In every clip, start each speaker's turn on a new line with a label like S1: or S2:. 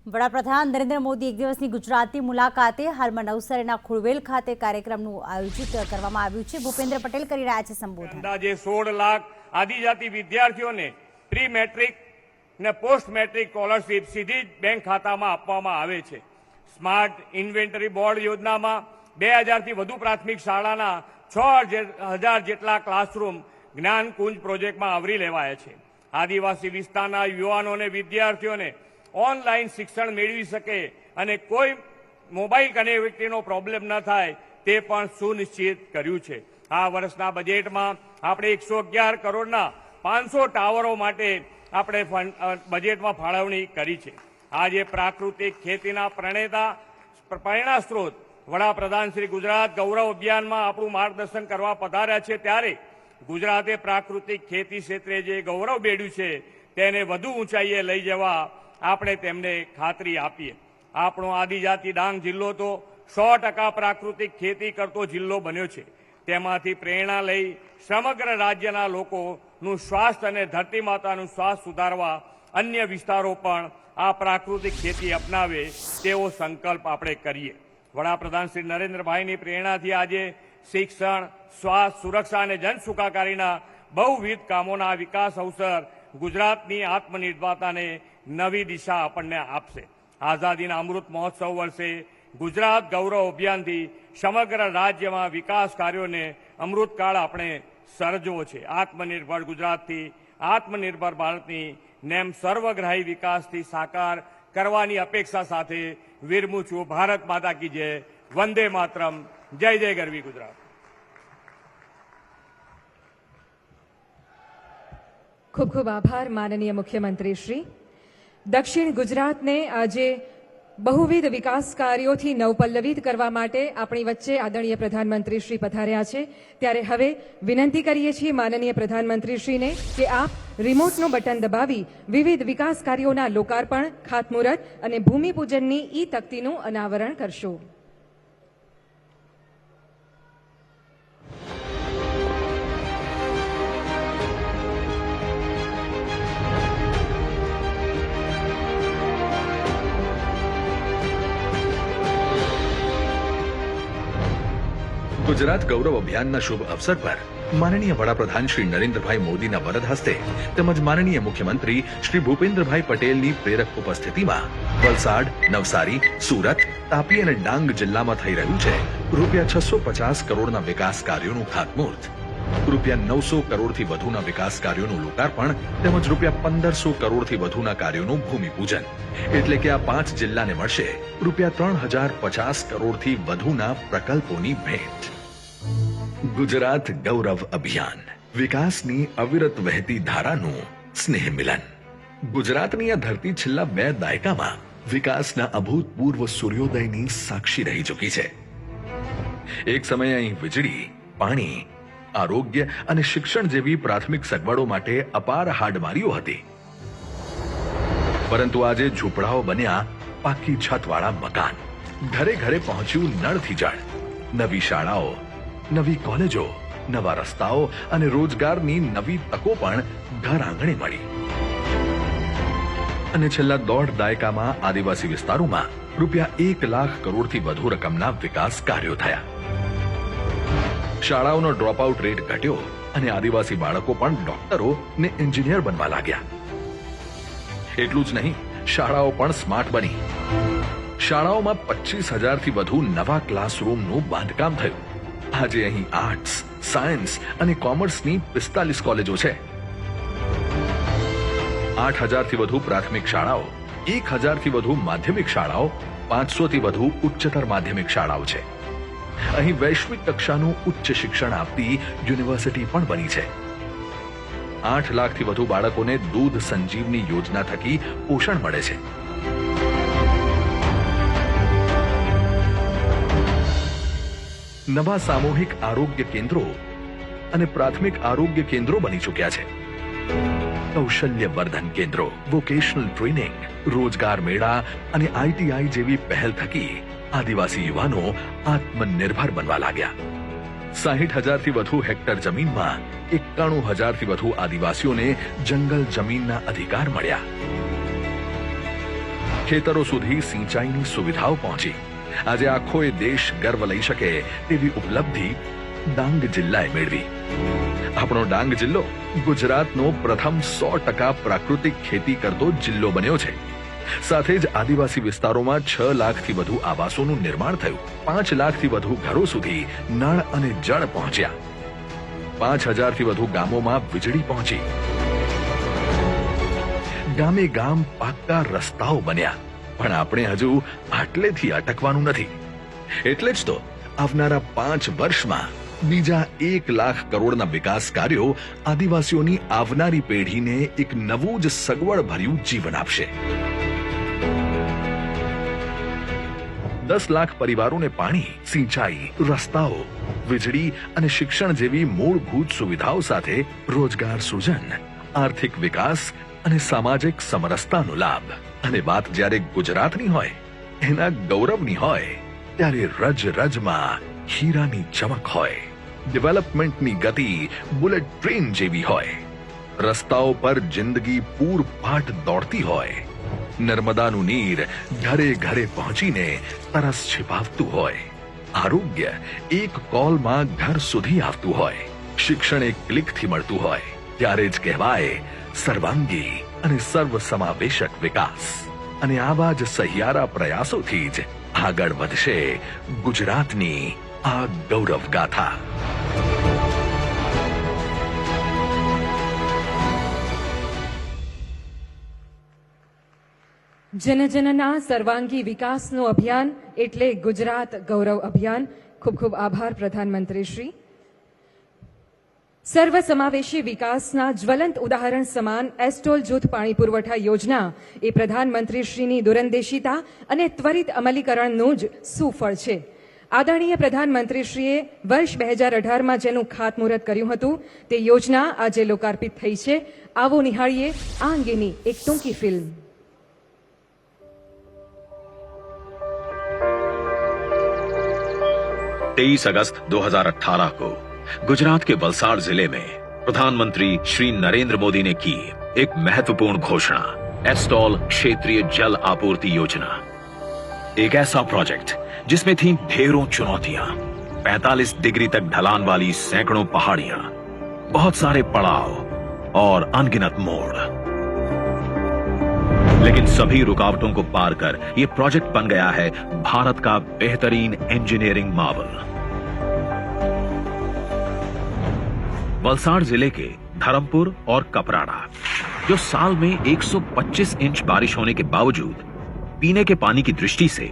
S1: વડાપ્રધાન નરેન્દ્ર મોદી એક દિવસની ગુજરાતની મુલાકાતે હાલમાં નવસારીના ખુળવેલ ખાતે કાર્યક્રમનું આયોજિત કરવામાં આવ્યું છે। ભૂપેન્દ્ર પટેલ કરી રહ્યા છે સંબોધન।
S2: અંદાજે 16 લાખ આદિજાતિ વિદ્યાર્થીઓને પ્રી મેટ્રિક ને પોસ્ટ મેટ્રિક સ્કોલરશીપ સીધી જ બેંક ખાતામાં આપવામાં આવે છે। સ્માર્ટ ઇન્વેન્ટરી બોર્ડ યોજનામાં 2000 થી વધુ પ્રાથમિક શાળાના 6000 જેટલા ક્લાસરૂમ જ્ઞાન કુંજ પ્રોજેક્ટમાં આવરી લેવાયા છે। આદિવાસી વિસ્તારના યુવાનોને વિદ્યાર્થીઓને ઓનલાઈન શિક્ષણ મેળવી શકે અને કોઈ મોબાઈલ કનેક્ટિવિટીનો પ્રોબ્લેમ ન થાય તે પણ સુનિશ્ચિત કર્યું છે। આ વર્ષના બજેટમાં આપણે 111 કરોડના 500 ટાવરો માટે આપણે બજેટમાં ફાળવણી કરી છે। આજે પ્રાકૃતિક ખેતીના પ્રેરણા સ્ત્રોત વડાપ્રધાન શ્રી ગુજરાત ગૌરવ અભિયાનમાં આપણું માર્ગદર્શન કરવા પધાર્યા છે, ત્યારે ગુજરાતે પ્રાકૃતિક ખેતી ક્ષેત્રે જે ગૌરવ મેળવ્યું છે તેને વધુ ઊંચાઈએ લઈ જવા આપણે તેમને ખાતરી આપીએ। આપણો આદિજાતિ ડાંગ જિલ્લો તો 100% પ્રાકૃતિક ખેતી કરતો જિલ્લો બન્યો છે। તેમાંથી પ્રેરણા લઈ સમગ્ર રાજ્યના લોકોનું સ્વાસ્થ્ય અને ધરતી માતાનું સ્વાસ્થ્ય સુધારવા અન્ય વિસ્તારો પણ આ પ્રાકૃતિક ખેતી અપનાવે તેવો સંકલ્પ આપણે કરીએ। વડાપ્રધાન શ્રી નરેન્દ્રભાઈની પ્રેરણાથી આજે શિક્ષણ, સ્વાસ્થ્ય, સુરક્ષા અને જન સુખાકારીના બહુવિધ કામોના વિકાસ અવસર ગુજરાતની આત્મનિર્ભરતાને નવી દિશા આપણને આપશે। આઝાદીના અમૃત મહોત્સવ વર્ષે ગુજરાત ગૌરવ અભિયાનથી સમગ્ર રાજ્યમાં વિકાસ કાર્યોને અમૃતકાળ આપણે સર્જવો છે। આત્મનિર્ભર ગુજરાતથી આત્મનિર્ભર ભારતની નેમ સર્વગ્રાહી વિકાસથી સાકાર કરવાની અપેક્ષા સાથે વિરમું છું। ભારત માતા કી જય, વંદે માતરમ, જય જય ગરવી ગુજરાત।
S3: ખૂબ ખૂબ આભાર માનનીય મુખ્યમંત્રી શ્રી। દક્ષિણ ગુજરાતને આજે બહુવિધ વિકાસ કાર્યોથી નવપલ્લવિત કરવા માટે આપણી વચ્ચે આદરણીય પ્રધાનમંત્રી શ્રી પધાર્યા છે, ત્યારે હવે વિનંતી કરીએ છીએ માનનીય પ્રધાનમંત્રી શ્રીને કે આપ રિમોટનું બટન દબાવી વિવિધ વિકાસ કાર્યોના લોકાર્પણ, ખાતમુહૂર્ત અને ભૂમિપૂજનની ઈ તકતીનું અનાવરણ કરશો।
S4: गुजरात गौरव अभियान शुभ अवसर पर माननीय वडाप्रधान श्री नरेन्द्रभाई मोदी वरद हस्ते તેમજ माननीय मुख्यमंत्री श्री भूपेन्द्रभाई पटेल प्रेरक उपस्थिति में वलसाड, नवसारी, सूरत, तापी और डांग जिला में थई रह्यु छे रूपिया 650 करोड़ विकास कार्यों खातमुहूर्त, रूपिया 900 करोड़ थी वधुना विकास कार्यों लोकार्पण તેમજ रूपिया 1500 करोड़ थी वधुना कार्यों भूमिपूजन। एटले के आ 5 जिल्ला ने मळशे रूपिया 3050 करोड़ थी वधुना प्रकल्पोनी भेट। गुजरात गौरव अभियान, विकासनी अविरत वहती धारानु स्नेह मिलन। गुजरातनी आ धरती छेल्ला 2 दायकामां विकासना अभूतपूर्व सूर्योदयनी साक्षी रही चूकी छे। एक समय अहीं वीजળી, पाणी, आरोग्य અને શિક્ષણ જેવી પ્રાથમિક સગવડો માટે અપાર હાડમારીઓ હતી, પરંતુ આજે ઝૂંપડાઓ બન્યા પાકી છતવાળા મકાન। ઘરે ઘરે પહોંચ્યું નળથી જળ, નવી શાળાઓ, નવી કોલેજો, નવા રસ્તાઓ અને રોજગારની નવી તકો પણ ઘર આંગણે મળી। અને છેલ્લા 1.5 દાયકામાં આદિવાસી વિસ્તારોમાં રૂપિયા 1 લાખ કરોડથી વધુ રકમના વિકાસ કાર્યો થયા। શાળાઓનો ડ્રોપ આઉટ રેટ ઘટ્યો અને આદિવાસી બાળકો પણ ડોક્ટરો ને એન્જિનિયર બનવા લાગ્યા। એટલું જ નહીં, શાળાઓ પણ સ્માર્ટ બની। શાળાઓમાં 25,000 થી વધુ નવા ક્લાસરૂમનું બાંધકામ થયું। આજે અહીં આર્ટ્સ, સાયન્સ અને કોમર્સની 45 કોલેજો છે। 8,000 થી વધુ પ્રાથમિક શાળાઓ, 1,000 થી વધુ માધ્યમિક શાળાઓ, 500 થી વધુ ઉચ્ચતર માધ્યમિક શાળાઓ છે। અહીં વૈશ્વિક કક્ષાનું ઉચ્ચ શિક્ષણ આપતી યુનિવર્સિટી પણ બની છે। 8 લાખથી વધુ બાળકોને દૂધ સંજીવની યોજના થકી પોષણ મળે છે। નવા સામૂહિક આરોગ્ય કેન્દ્રો અને પ્રાથમિક આરોગ્ય કેન્દ્રો બની ચૂક્યા છે। કૌશલ્ય વર્ધન કેન્દ્રો, વોકેશનલ ટ્રેનિંગ, રોજગાર મેળા અને ITI જેવી પહેલ થકી આદિવાસી યુવાનો આત્મનિર્ભર બનવા લાગ્યા। 60,000 થી વધુ હેક્ટર જમીનમાં 91,000 થી વધુ આદિવાસીઓને જંગલ જમીનના અધિકાર મળ્યા। ખેતરો સુધી સિંચાઈની સુવિધાઓ પહોંચી. આજે આખો એ દેશ ગર્વ લઈ શકે તેવી ઉપલબ્ધિ ડાંગ જિલ્લાએ મેળવી. આપણો ડાંગ જિલ્લો ગુજરાતનો પ્રથમ 100% પ્રાકૃતિક ખેતી કરતો જિલ્લો બન્યો છે. સાથે જ આદિવાસી વિસ્તારોમાં 6 લાખથી વધુ આવાસોનું નિર્માણ થયું. 5 લાખથી વધુ ઘરો સુધી નળ અને જળ પહોંચ્યા. 5000થી વધુ ગામોમાં વીજળી પહોંચી. ગામે ગામ પાક્કા રસ્તાઓ બન્યા. પણ આપણે હજુ આટલેથી અટકવાનું નથી. એટલે જ તો આવનારા 5 વર્ષમાં બીજા 1 લાખ કરોડના વિકાસ કાર્યો આદિવાસીઓની આવનારી પેઢીને એક નવું જ સગવડ ભર્યું જીવન આપશે. 10 લાખ પરિવારોને પાણી, સિંચાઈ, રસ્તાઓ, વીજળી અને શિક્ષણ જેવી મૂળભૂત સુવિધાઓ સાથે રોજગાર સૃજન, આર્થિક વિકાસ અને સામાજિક સમરસતાનો લાભ. અને વાત જ્યારે ગુજરાતની હોય, એના ગૌરવની હોય, ત્યારે રજ રજમાં હીરાની ચમક હોય. ડેવલપમેન્ટની ગતિ બુલેટ ટ્રેન જેવી હોય. રસ્તાઓ પર જિંદગી પૂરપાટ દોડતી હોય. નર્મદાનું નીર ઘરે ઘરે પહોંચીને તરસ છિપાવતું હોય. આરોગ્ય એક કોલમાં ઘર સુધી આવતું હોય. શિક્ષણ એક ક્લિકથી મળતું હોય. ત્યારે જ કહેવાય સર્વાંગી અને સર્વસમાવેશક વિકાસ. અને આવા જ સહિયારા પ્રયાસોથી જ આગળ વધશે ગુજરાતની આ ગૌરવ ગાથા.
S3: જનજનના સર્વાંગી વિકાસનું અભિયાન એટલે ગુજરાત ગૌરવ અભિયાન. ખૂબ ખૂબ આભાર પ્રધાનમંત્રી શ્રી. સર્વસમાવેશી વિકાસના જ્વલંત ઉદાહરણ સમાન એસ્ટોલ જૂથ પાણી પુરવઠા યોજના એ પ્રધાનમંત્રીશ્રીની દૂરંદેશિતા અને ત્વરિત અમલીકરણનું જ સુફળ છે. આદરણીય પ્રધાનમંત્રીશ્રીએ વર્ષ 2018માં જેનું ખાતમુહૂર્ત કર્યું હતું તે યોજના આજે લોકાર્પિત થઈ છે. આવો નિહાળીએ આ અંગેની એક ટૂંકી ફિલ્મ.
S5: 23 अगस्त 2018 को गुजरात के वलसाड जिले में प्रधानमंत्री श्री नरेंद्र मोदी ने की एक महत्वपूर्ण घोषणा, एस्टॉल क्षेत्रीय जल आपूर्ति योजना. एक ऐसा प्रोजेक्ट जिसमें थी ढेरों चुनौतियां, 45 डिग्री तक ढलान वाली सैकड़ों पहाड़ियां, बहुत सारे पड़ाव और अनगिनत मोड़. लेकिन सभी रुकावटों को पार कर यह प्रोजेक्ट बन गया है भारत का बेहतरीन इंजीनियरिंग मार्वल. वलसाड जिले के धरमपुर और कपराड़ा, जो साल में 125 इंच बारिश होने के बावजूद पीने के पानी की दृष्टि से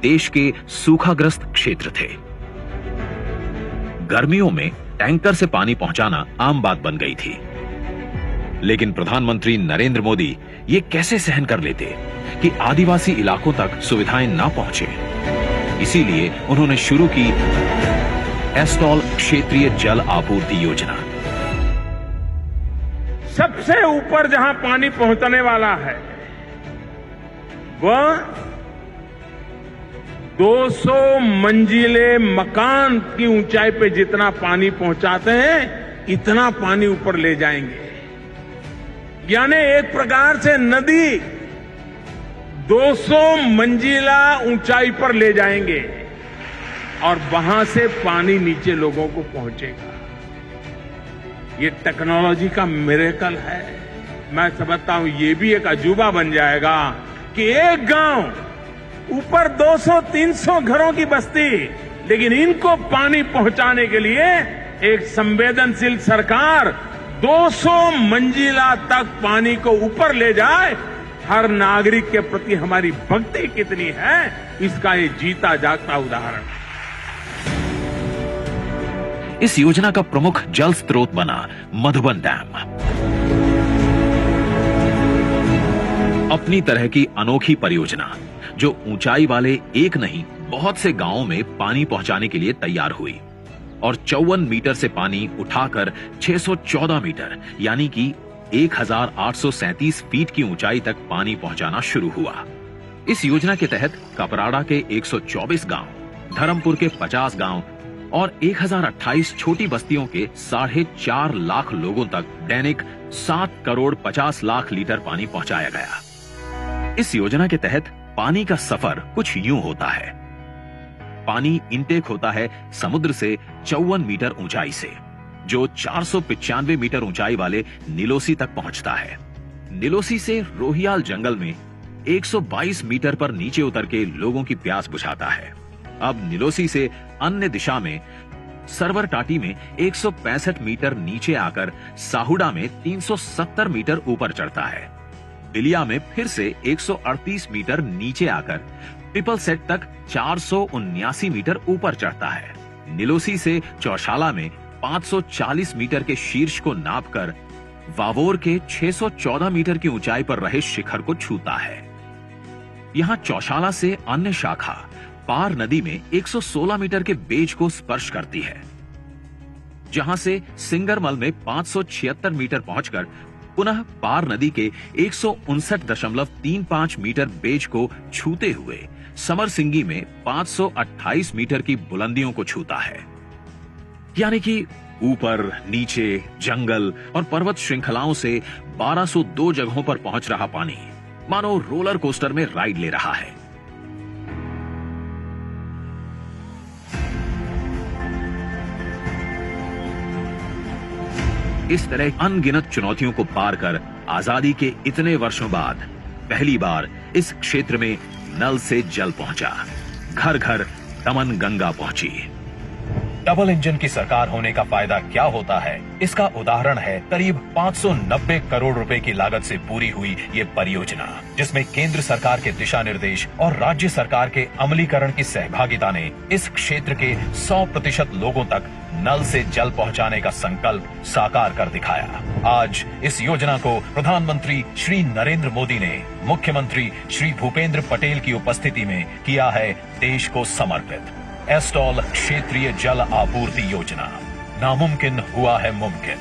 S5: देश के सूखाग्रस्त क्षेत्र थे. गर्मियों में टैंकर से पानी पहुंचाना आम बात बन गई थी. लेकिन प्रधानमंत्री नरेंद्र मोदी ये कैसे सहन कर लेते कि आदिवासी इलाकों तक सुविधाएं ना पहुंचे. इसीलिए उन्होंने शुरू की एस्टॉल क्षेत्रीय जल आपूर्ति योजना.
S6: सबसे ऊपर जहां पानी पहुंचने वाला है वह 200 मंजिले मकान की ऊंचाई पे जितना पानी पहुंचाते हैं इतना पानी ऊपर ले जाएंगे. यानी एक प्रकार से नदी 200 मंजिला ऊंचाई पर ले जाएंगे और वहां से पानी नीचे लोगों को पहुंचेगा. ये टेक्नोलॉजी का मिरेकल है. मैं समझता हूं ये भी एक अजूबा बन जाएगा कि एक गांव ऊपर 200-300 घरों की बस्ती, लेकिन इनको पानी पहुंचाने के लिए एक संवेदनशील सरकार 200 मंजिला तक पानी को ऊपर ले जाए. हर नागरिक के प्रति हमारी भक्ति कितनी है इसका ये जीता जागता उदाहरण है.
S5: इस योजना का प्रमुख जल स्रोत बना मधुबन डैम. अपनी तरह की अनोखी परियोजना जो ऊंचाई वाले एक नहीं बहुत से गांवों में पानी पहुंचाने के लिए तैयार हुई और 54 मीटर से पानी उठाकर 614 मीटर यानी कि 1837 फीट की ऊंचाई तक पानी पहुंचाना शुरू हुआ. इस योजना के तहत कपराड़ा के 124 गांव, धरमपुर के 50 गांव और 1028 छोटी बस्तियों के 4.5 लाख लोगों तक दैनिक 7 करोड़ 50 लाख लीटर पानी पहुंचाया गया. इस योजना के तहत पानी का सफर कुछ यूं होता है। पानी इनटेक होता है समुद्र से 54 मीटर ऊंचाई से, जो 495 मीटर ऊंचाई वाले नीलोसी तक पहुंचता है। नीलोसी से रोहियाल जंगल में 122 मीटर पर नीचे उतर के लोगों की प्यास बुझाता है। अब नीलोसी से अन्य दिशा में सरवर टाटी में 165 मीटर नीचे आकर साहुडा में 370 मीटर ऊपर चढ़ता है। बिलिया में फिर से 138 मीटर नीचे आकर पिपल सेट तक 479 मीटर ऊपर चढ़ता है। नीलोसी से चौशाला में 540 मीटर के शीर्ष को नापकर वावोर के 614 मीटर की ऊंचाई पर रहे शिखर को छूता है। यहां चौशाला से अन्य शाखा पार नदी में 116 मीटर के बेज को स्पर्श करती है, जहां से सिंगरमल में 576 मीटर पहुंचकर पुनः पार नदी के 159.35 मीटर बेज को छूते हुए समरसिंगी में 528 मीटर की बुलंदियों को छूता है। यानी कि ऊपर नीचे जंगल और पर्वत श्रृंखलाओं से 1202 जगहों पर पहुंच रहा पानी मानो रोलर कोस्टर में राइड ले रहा है। इस तरह अनगिनत चुनौतियों को पार कर आजादी के इतने वर्षों बाद पहली बार इस क्षेत्र में नल से जल पहुंचा, घर घर दमन गंगा पहुंची।
S4: डबल इंजन की सरकार होने का फायदा क्या होता है, इसका उदाहरण है करीब 590 करोड़ रुपए की लागत से पूरी हुई ये परियोजना, जिसमें केंद्र सरकार के दिशा निर्देश और राज्य सरकार के अमलीकरण की सहभागिता ने इस क्षेत्र के 100% लोगों तक नल से जल पहुंचाने का संकल्प साकार कर दिखाया। आज इस योजना को प्रधानमंत्री श्री नरेंद्र मोदी ने मुख्यमंत्री श्री भूपेंद्र पटेल की उपस्थिति में किया है देश को समर्पित। एस्टॉल क्षेत्रीय जल आपूर्ति योजना, नामुमकिन हुआ है मुमकिन।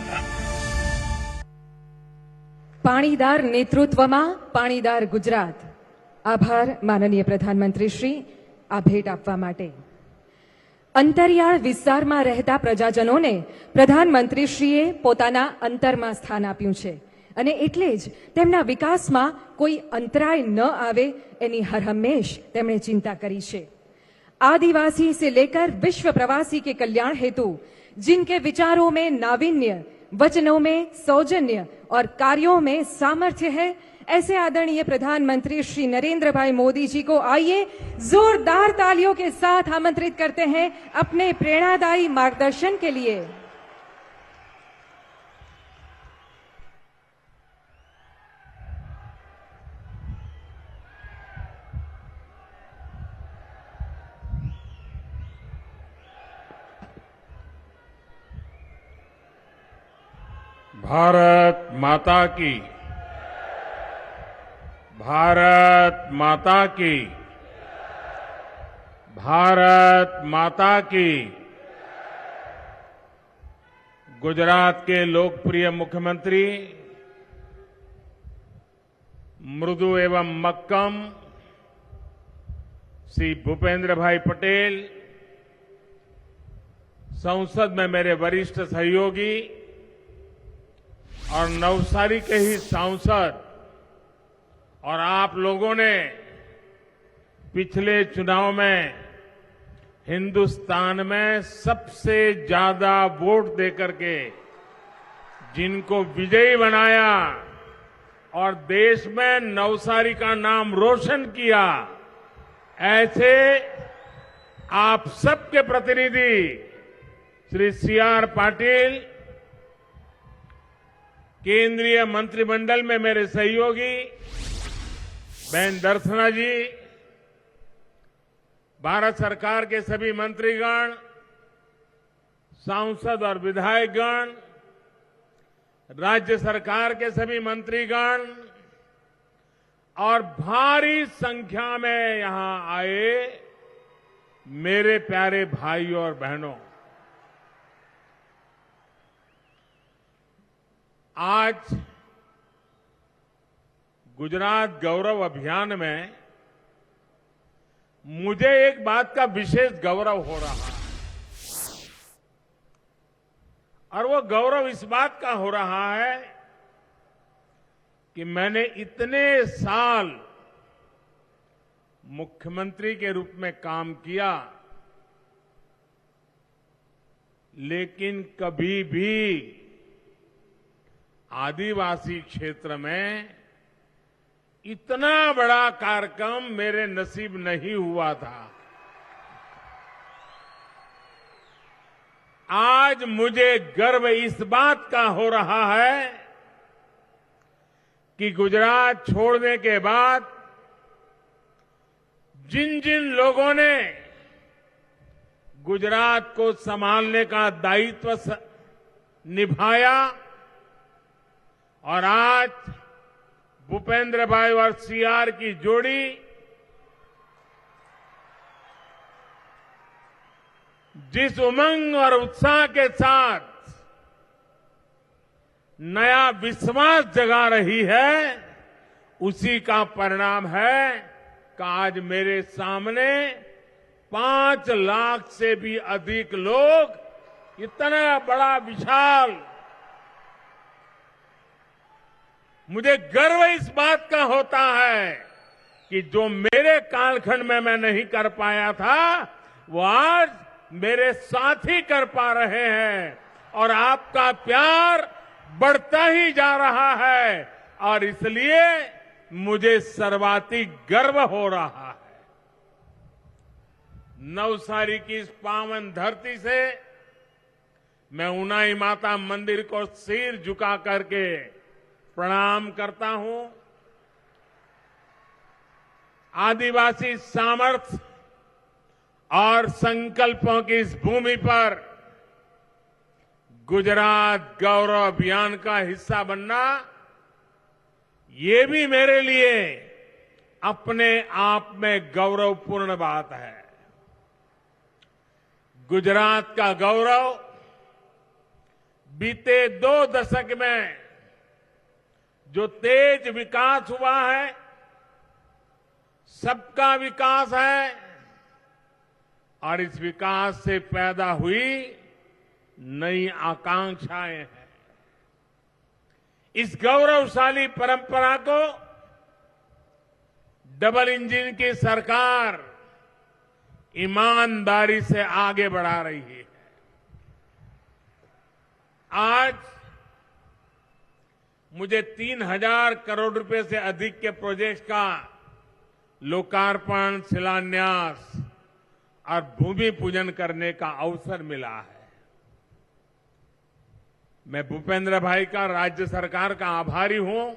S3: પાણીદાર નેતૃત્વમાં પાણીદાર ગુજરાત. આભાર માનનીય પ્રધાનમંત્રી શ્રી, આ ભેટ આપવા માટે. અંતરિયાળ વિસ્તારમાં રહેતા પ્રજાજનોને પ્રધાનમંત્રીશ્રીએ પોતાના અંતરમાં સ્થાન આપ્યું છે અને એટલે જ તેમના વિકાસમાં કોઈ અંતરાય ન આવે એની હરહંમેશ તેમણે चिंता કરી છે। आदिवासी से लेकर विश्व प्रवासी के कल्याण हेतु जिनके विचारों में नावीन्य, वचनों में सौजन्य और कार्यों में सामर्थ्य है, ऐसे आदरणीय प्रधानमंत्री श्री नरेंद्र भाई मोदी जी को आइए जोरदार तालियों के साथ आमंत्रित करते हैं अपने प्रेरणादायी मार्गदर्शन के लिए।
S6: भारत माता की, भारत माता की, भारत माता की। गुजरात के लोकप्रिय मुख्यमंत्री मृदु एवं मक्कम श्री भूपेंद्र भाई पटेल, संसद में मेरे वरिष्ठ सहयोगी और नवसारी के ही सांसद, और आप लोगों ने पिछले चुनाव में हिंदुस्तान में सबसे ज्यादा वोट देकर के जिनको विजयी बनाया और देश में नवसारी का नाम रोशन किया, ऐसे आप सबके प्रतिनिधि श्री CR पाटिल, केंद्रीय मंत्रिमंडल में मेरे सहयोगी बहन दर्शना जी, भारत सरकार के सभी मंत्रीगण, सांसद और विधायकगण, राज्य सरकार के सभी मंत्रीगण और भारी संख्या में यहां आए मेरे प्यारे भाइयों और बहनों, आज गुजरात गौरव अभियान में मुझे एक बात का विशेष गौरव हो रहा है, और वो गौरव इस बात का हो रहा है कि मैंने इतने साल मुख्यमंत्री के रूप में काम किया, लेकिन कभी भी आदिवासी क्षेत्र में इतना बड़ा कार्यक्रम मेरे नसीब नहीं हुआ था। आज मुझे गर्व इस बात का हो रहा है कि गुजरात छोड़ने के बाद जिन जिन लोगों ने गुजरात को संभालने का दायित्व निभाया और आज भूपेंद्र भाई और सीआर की जोड़ी जिस उमंग और उत्साह के साथ नया विश्वास जगा रही है, उसी का परिणाम है कि आज मेरे सामने 5 लाख से भी अधिक लोग इतना बड़ा विशाल, मुझे गर्व इस बात का होता है कि जो मेरे कालखंड में मैं नहीं कर पाया था, वो आज मेरे साथी कर पा रहे हैं और आपका प्यार बढ़ता ही जा रहा है और इसलिए मुझे सर्वाधिक गर्व हो रहा है। नवसारी की इस पावन धरती से मैं उनाई माता मंदिर को सिर झुका करके प्रणाम करता हूं। आदिवासी सामर्थ्य और संकल्पों की इस भूमि पर गुजरात गौरव अभियान का हिस्सा बनना, ये भी मेरे लिए अपने आप में गौरवपूर्ण बात है। गुजरात का गौरव बीते 2 दशक में जो तेज विकास हुआ है, सबका विकास है और इस विकास से पैदा हुई नई आकांक्षाएं हैं। इस गौरवशाली परंपरा को डबल इंजन की सरकार ईमानदारी से आगे बढ़ा रही है। आज मुझे 3,000 करोड़ रुपए से अधिक के प्रोजेक्ट का लोकार्पण, शिलान्यास और भूमि पूजन करने का अवसर मिला है। मैं भूपेंद्र भाई का, राज्य सरकार का आभारी हूं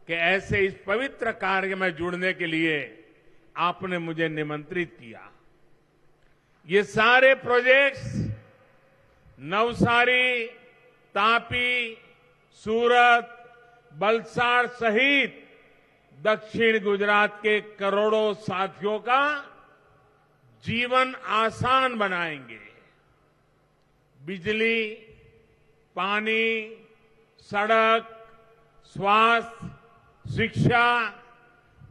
S6: कि ऐसे इस पवित्र कार्य में जुड़ने के लिए आपने मुझे निमंत्रित किया। ये सारे प्रोजेक्ट्स नवसारी, तापी, सूरत, वलसाड सहित दक्षिण गुजरात के करोड़ों साथियों का जीवन आसान बनाएंगे। बिजली, पानी, सड़क, स्वास्थ्य, शिक्षा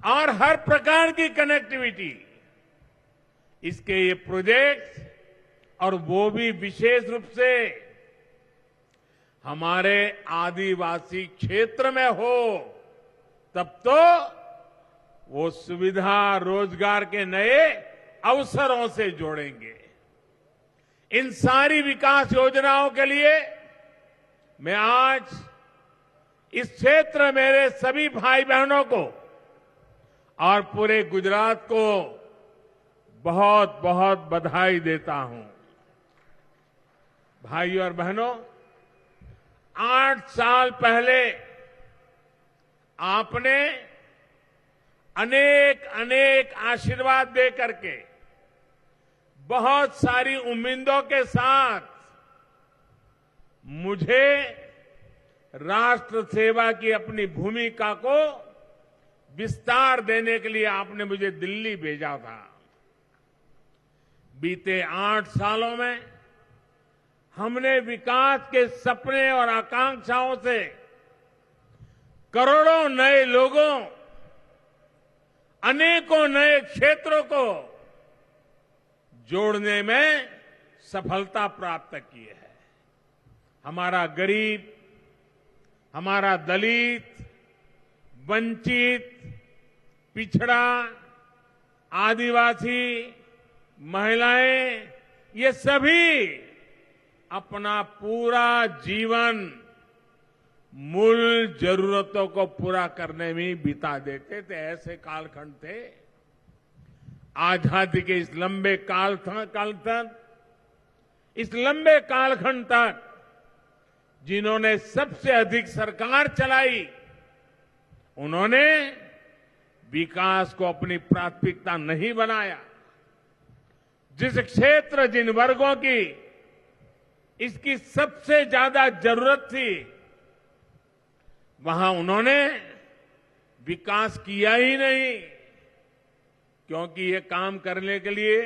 S6: और हर प्रकार की कनेक्टिविटी, इसके ये प्रोजेक्ट्स, और वो भी विशेष रूप से हमारे आदिवासी क्षेत्र में हो, तब तो वो सुविधा, रोजगार के नए अवसरों से जोड़ेंगे। इन सारी विकास योजनाओं के लिए मैं आज इस क्षेत्र मेरे सभी भाई बहनों को और पूरे गुजरात को बहुत बहुत बधाई देता हूं। भाइयों और बहनों, 8 साल पहले आपने अनेक अनेक आशीर्वाद दे करके बहुत सारी उम्मीदों के साथ मुझे राष्ट्र सेवा की अपनी भूमिका को विस्तार देने के लिए आपने मुझे दिल्ली भेजा था। बीते 8 सालों में हमने विकास के सपने और आकांक्षाओं से करोड़ों नए लोगों, अनेकों नए क्षेत्रों को जोड़ने में सफलता प्राप्त की है। हमारा गरीब, हमारा दलित, वंचित, पिछड़ा, आदिवासी महिलाएं, ये सभी अपना पूरा जीवन मूल जरूरतों को पूरा करने में ही बिता देते थे। ऐसे कालखंड थे। आजादी के इस लंबे काल तक, इस लंबे कालखंड तक जिन्होंने सबसे अधिक सरकार चलाई, उन्होंने विकास को अपनी प्राथमिकता नहीं बनाया। जिस क्षेत्र, जिन वर्गों की इसकी सबसे ज्यादा जरूरत थी, वहां उन्होंने विकास किया ही नहीं, क्योंकि ये काम करने के लिए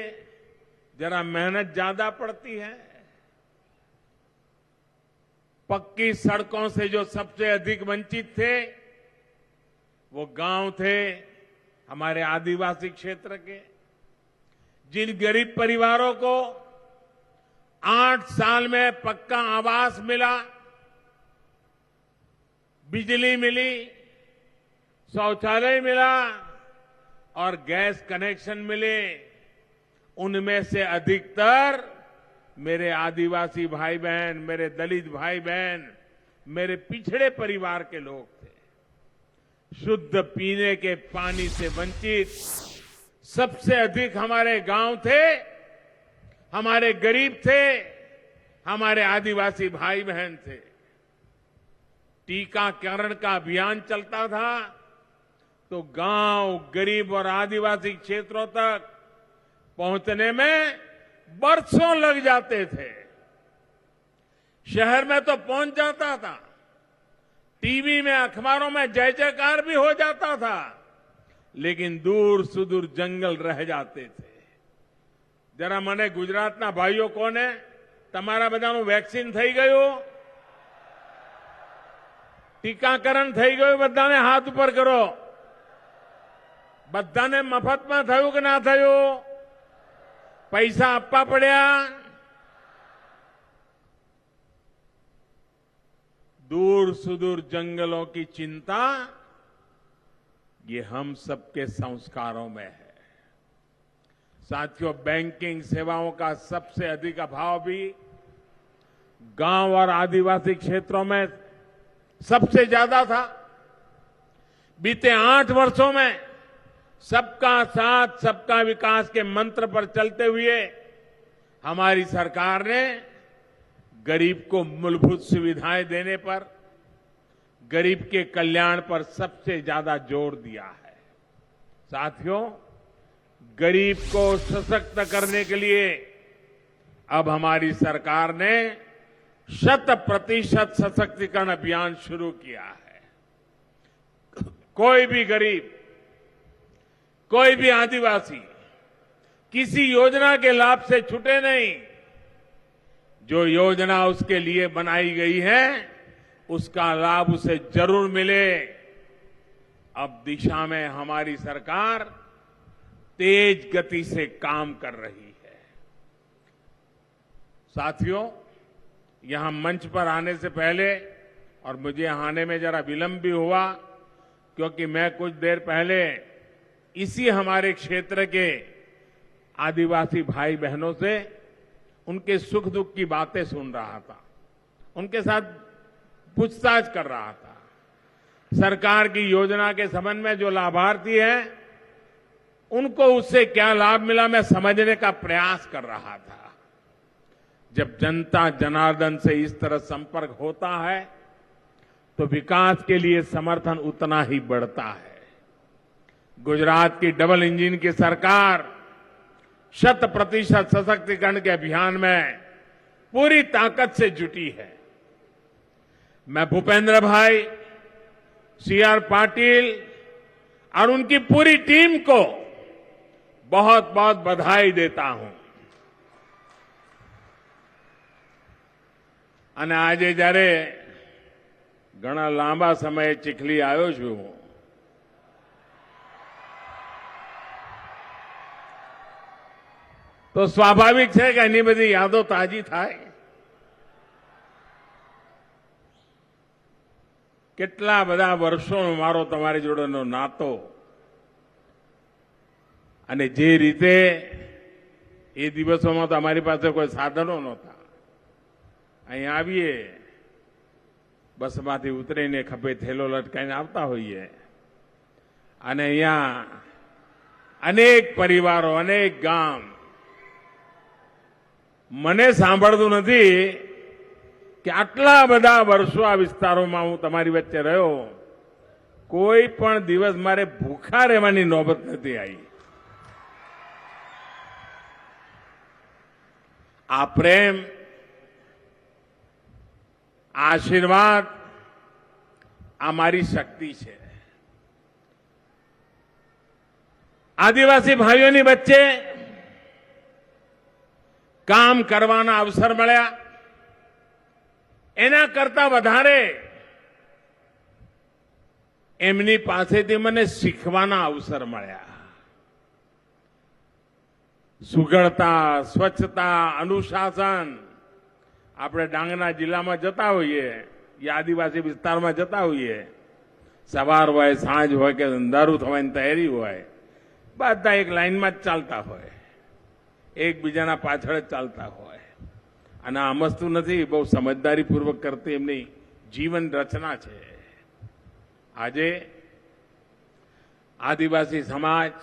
S6: जरा मेहनत ज्यादा पड़ती है। पक्की सड़कों से जो सबसे अधिक वंचित थे, वो गांव थे हमारे आदिवासी क्षेत्र के। जिन गरीब परिवारों को 8 साल में पक्का आवास मिला, बिजली मिली, शौचालय मिला और गैस कनेक्शन मिले, उनमें से अधिकतर मेरे आदिवासी भाई बहन, मेरे दलित भाई बहन, मेरे पिछड़े परिवार के लोग थे। शुद्ध पीने के पानी से वंचित सबसे अधिक हमारे गांव थे, हमारे गरीब थे, हमारे आदिवासी भाई बहन थे। टीकाकरण का अभियान चलता था तो गांव, गरीब और आदिवासी क्षेत्रों तक पहुंचने में बरसों लग जाते थे। शहर में तो पहुंच जाता था, टीवी में, अखबारों में जय जयकार भी हो जाता था, लेकिन दूर सुदूर जंगल रह जाते थे। जरा મને ગુજરાતના ભાઈઓ કોને તમારા બધાનું વેક્સિન થઈ ગયું? ટીકાકરણ થઈ ગયું? બધાને હાથ ઉપર કરો. બધાને મફતમાં થયું કે ના થયું? પૈસા આપવા પડ્યા? दूर सुदूर जंगलों की चिंता, ये हम सबके संस्कारों में है। साथियों, बैंकिंग सेवाओं का सबसे अधिक अभाव भी गांव और आदिवासी क्षेत्रों में सबसे ज्यादा था। बीते 8 वर्षों में सबका साथ, सबका विकास के मंत्र पर चलते हुए हमारी सरकार ने गरीब को मूलभूत सुविधाएं देने पर, गरीब के कल्याण पर सबसे ज्यादा जोर दिया है। साथियों, गरीब को सशक्त करने के लिए अब हमारी सरकार ने 100% सशक्तिकरण अभियान शुरू किया है। कोई भी गरीब, कोई भी आदिवासी किसी योजना के लाभ से छूटे नहीं। जो योजना उसके लिए बनाई गई है, उसका लाभ उसे जरूर मिले। अब दिशा में हमारी सरकार तेज गति से काम कर रही है। साथियों, यहां मंच पर आने से पहले, और मुझे आने में जरा विलंब भी हुआ क्योंकि मैं कुछ देर पहले इसी हमारे क्षेत्र के आदिवासी भाई बहनों से उनके सुख दुख की बातें सुन रहा था, उनके साथ पूछताछ कर रहा था। सरकार की योजना के संबंध में जो लाभार्थी हैं, उनको उससे क्या लाभ मिला, मैं समझने का प्रयास कर रहा था। जब जनता जनार्दन से इस तरह संपर्क होता है तो विकास के लिए समर्थन उतना ही बढ़ता है। गुजरात की डबल इंजन की सरकार 100% सशक्तिकरण के अभियान में पूरी ताकत से जुटी है। मैं भूपेंद्र भाई, सीआर पाटिल और उनकी पूरी टीम को बहुत बहुत बधाई देता हूं। અને આજે જ્યારે ઘણા લાંબા સમયે ચીખલી આવ્યો છું, તો સ્વાભાવિક છે કે એની બધી યાદો તાજી થાય। કેટલા બધા વર્ષોનો મારો તમારી જોડેનો નાતો, અને જે રીતે એ દિવસોમાં તો અમારી પાસે કોઈ સાધનો નહોતા. અહીં આવીએ, બસમાંથી ઉતરીને ખભે થેલો લટકાઈને આવતા હોઈએ અને અહીંયા અનેક પરિવારો, અનેક ગામ, મને સાંભળતું નથી કે આટલા બધા વર્ષો આ વિસ્તારોમાં હું તમારી વચ્ચે રહ્યો, કોઈ પણ દિવસ મારે ભૂખા રહેવાની નોબત નથી આવી. આ પ્રેમ, આશીર્વાદ, આ મારી શક્તિ છે. આદિવાસી ભાઈઓની વચ્ચે કામ કરવાના અવસર મળ્યા, એના કરતા વધારે એમની પાસેથી મને શીખવાના અવસર મળ્યા. સુઘડતા, સ્વચ્છતા, અનુશાસન. આપણે ડાંગના જિલ્લામાં જતા હોઈએ, એ આદિવાસી વિસ્તારમાં જતા હોઈએ, સવાર હોય, સાંજ હોય કે અંધારું થવાની તૈયારી હોય, બધા એક લાઈનમાં જ ચાલતા હોય, એકબીજાના પાછળ જ ચાલતા હોય. અને આ મસ્તું નથી, બહુ સમજદારીપૂર્વક કરતી એમની જીવન રચના છે. આજે આદિવાસી સમાજ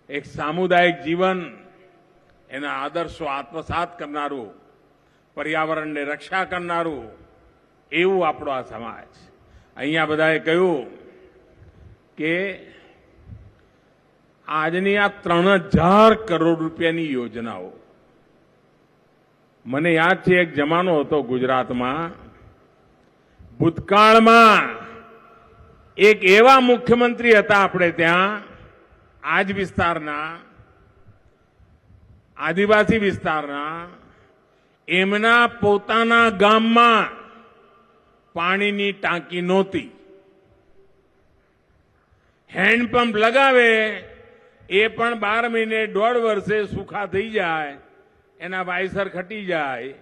S6: એક સામુદાયિક જીવન, એના આદર્શો આત્મસાત કરનારું, પર્યાવરણને રક્ષા કરનારું એવું આપણો આ સમાજ. અહીંયા બધાએ કહ્યું કે આજની આ 3000 કરોડ રૂપિયાની યોજનાઓ, મને યાદ છે એક જમાનો હતો ગુજરાતમાં, ભૂતકાળમાં એક એવા મુખ્યમંત્રી હતા આપણે ત્યાં, આજ વિસ્તારના, આદિવાસી વિસ્તારના, એમના પોતાના ગામમાં પાણીની ટાંકી નહોતી. હેન્ડપંપ લગાવે એ પણ 12 મહિને 1.5 વર્ષે સૂખા થઈ જાય, એના વાયસર ખટી જાય.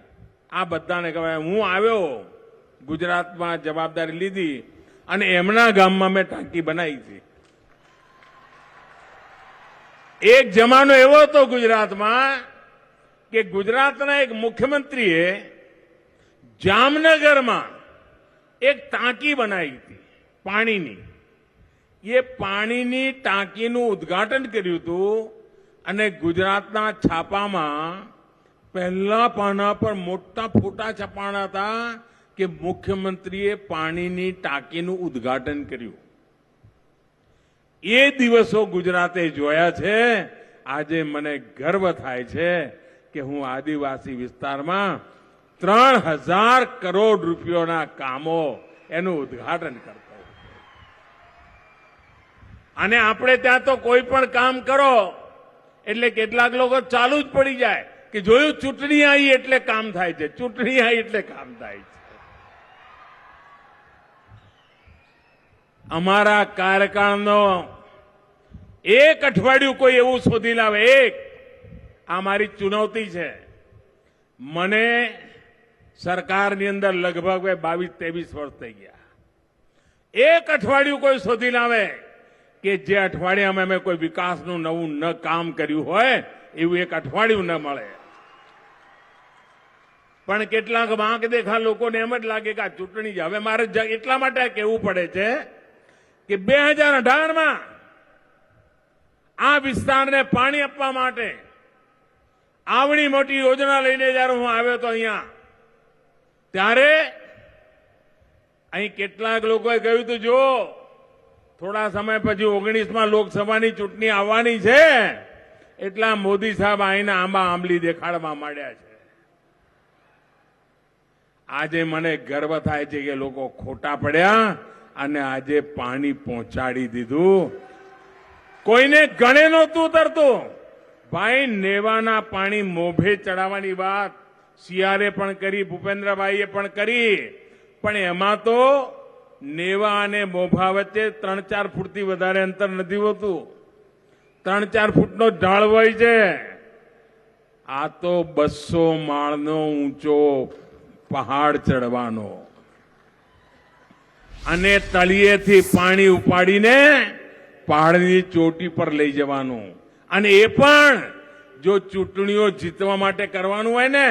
S6: આ બધાને કહેવાય. હું આવ્યો, ગુજરાતમાં જવાબદારી લીધી અને એમના ગામમાં મેં ટાંકી બનાવી હતી. એક જમાનો એવો હતો ગુજરાતમાં કે ગુજરાતના એક મુખ્યમંત્રીએ જામનગરમાં એક ટાંકી બનાવી હતી પાણીની. એ પાણીની ટાંકીનું ઉદ્ઘાટન કર્યું હતું અને ગુજરાતના છાપામાં પહેલા પાના પર મોટા ફોટા છપાણા હતા કે મુખ્યમંત્રીએ પાણીની ટાંકીનું ઉદ્ઘાટન કર્યું. એ દિવસો ગુજરાતે જોયા છે. આજે મને ગર્વ થાય છે કે હું આદિવાસી વિસ્તારમાં 3000 કરોડ રૂપિયાના કામો એનું ઉદ્ઘાટન કરતો. અને આપણે ત્યાં તો કોઈ પણ કામ કરો એટલે કેટલાક લોકો ચાલુ જ પડી જાય કે જોયું ચૂંટણી આવી એટલે કામ થાય છે, ચૂંટણી આવી એટલે કામ થાય છે. અમારા કાર્યકાળનો એક અઠવાડિયું કોઈ એવું શોધી લાવે, એક, આ મારી ચુનૌતી છે. મને સરકારની અંદર લગભગ 22-23 વર્ષ થઈ ગયા. એક અઠવાડિયું કોઈ શોધી લાવે કે જે અઠવાડિયામાં અમે કોઈ વિકાસનું નવું ન કામ કર્યું હોય એવું એક અઠવાડિયું ન મળે. પણ કેટલાક વાંક દેખા લોકોને એમ જ લાગે કે આ ચૂંટણી છે. હવે મારે એટલા માટે કહેવું પડે છે કે 2018માં આ વિસ્તારને પાણી આપવા માટે આવડી મોટી યોજના લઈને જ્યારે હું આવ્યો તો અહીંયા, ત્યારે અહીં કેટલાક લોકોએ કહ્યું હતું, જો થોડા સમય પછી 19માં લોકસભાની ચૂંટણી આવવાની છે એટલા મોદી સાહેબ અહીંના આંબા આંબલી દેખાડવા માંડ્યા છે. આજે મને ગર્વ થાય છે કે લોકો ખોટા પડ્યા અને આજે પાણી પહોંચાડી દીધું. કોઈને ગણે નહોતું ઉતરતું. ભાઈ, નેવાના પાણી મોભે ચડાવવાની વાત સીઆરે પણ કરી, ભૂપેન્દ્રભાઈએ પણ કરી, પણ એમાં તો નેવા અને મોભા વચ્ચે 3-4 ફૂટથી વધારે અંતર નથી હોતું. 3-4 ફૂટનો ઢાળ હોય છે. આ તો 200 માળનો ઊંચો પહાડ ચડવાનો અને તળિયેથી પાણી ઉપાડીને પહાડની ચોટી પર લઈ જવાનું, અને એ પણ જો ચૂંટણીઓ જીતવા માટે કરવાનું હોય ને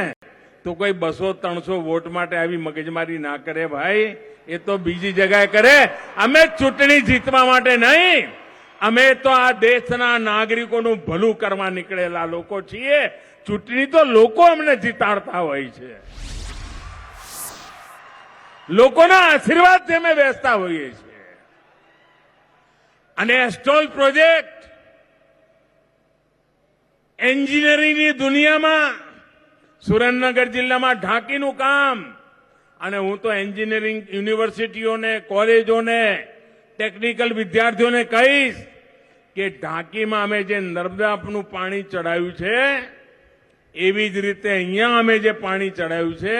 S6: તો કોઈ 200-300 વોટ માટે આવી મગજમારી ના કરે ભાઈ, એ તો બીજી જગ્યાએ કરે. અમે ચૂંટણી જીતવા માટે નહીં, અમે તો આ દેશના નાગરિકોનું ભલું કરવા નીકળેલા લોકો છીએ. ચૂંટણી તો લોકો અમને જીતાડતા હોય છે, લોકોના આશીર્વાદથી અમે બેસતા હોઈએ છીએ. અને એસ્ટોલ પ્રોજેક્ટ એન્જિનિયરિંગની દુનિયામાં સુરેન્દ્રનગર જિલ્લામાં ઢાંકીનું કામ, અને હું તો એન્જિનિયરિંગ યુનિવર્સિટીઓને, કોલેજોને, ટેકનિકલ વિદ્યાર્થીઓને કહીશ કે ઢાંકીમાં અમે જે નર્મદાનું પાણી ચડાવ્યું છે એવી જ રીતે અહીંયા અમે જે પાણી ચડાવ્યું છે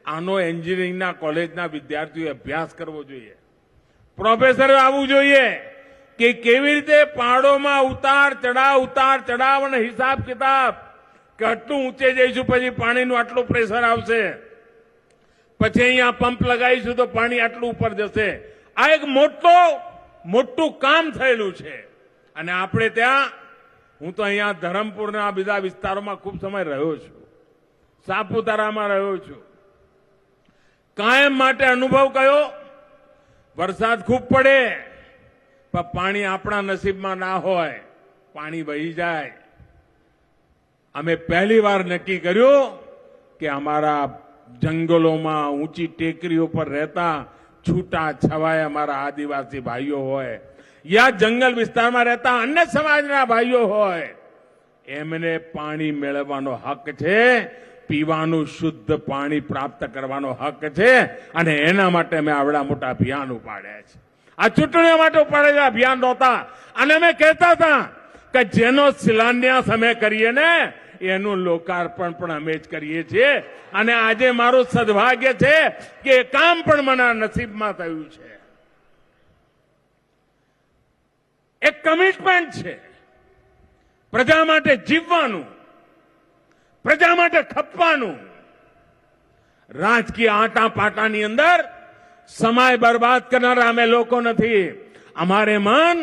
S6: આનો એન્જિનિયરિંગના કોલેજના વિદ્યાર્થીઓએ અભ્યાસ કરવો જોઈએ. પ્રોફેસરો આવવું જોઈએ કે કેવી રીતે પહાડોમાં ઉતાર ચડાવ અને હિસાબ કિતાબ, કે આટલું ઊંચે જઈશું પછી પાણીનું આટલું પ્રેશર આવશે, પછી અહીંયા પંપ લગાવીશું તો પાણી આટલું ઉપર જશે. આ એક મોટું કામ થયેલું છે. અને આપણે ત્યાં, હું તો અહીંયા ધરમપુરના બીજા વિસ્તારોમાં ખૂબ સમય રહ્યો છું, સાપુતારામાં રહ્યો છું. કાયમ માટે અનુભવ કયો, વરસાદ ખૂબ પડે પણ પાણી આપણા નસીબમાં ના હોય, પાણી વહી જાય. અમે પહેલી વાર નક્કી કર્યું કે અમારા જંગલોમાં, ઊંચી ટેકરીઓ પર રહેતા છૂટા છવાયા અમારા આદિવાસી ભાઈઓ હોય યા જંગલ વિસ્તારમાં રહેતા અન્ય સમાજના ભાઈઓ હોય, એમને પાણી મેળવવાનો હક છે, પીવાનું શુદ્ધ પાણી પ્રાપ્ત કરવાનો હક છે. અને એના માટે અમે આવડા મોટા અભિયાન ઉપાડ્યા છે. આ ચૂંટણીઓ માટે ઉપાડેલા અભિયાન નહોતા. અને અમે કહેતા હતા કે જેનો શિલાન્યાસ અમે કરીએ ને એનું લોકાર્પણ પણ અમે જ કરીએ છીએ. અને આજે મારું સદભાગ્ય છે કે એ કામ પણ મને નસીબમાં થયું છે. એક કમિટમેન્ટ છે, પ્રજા માટે જીવવાનું, પ્રજા માટે ખપવાનું. રાજકીય આટાપાટાની અંદર સમય બરબાદ કરનારા અમે લોકો નથી. અમારે મન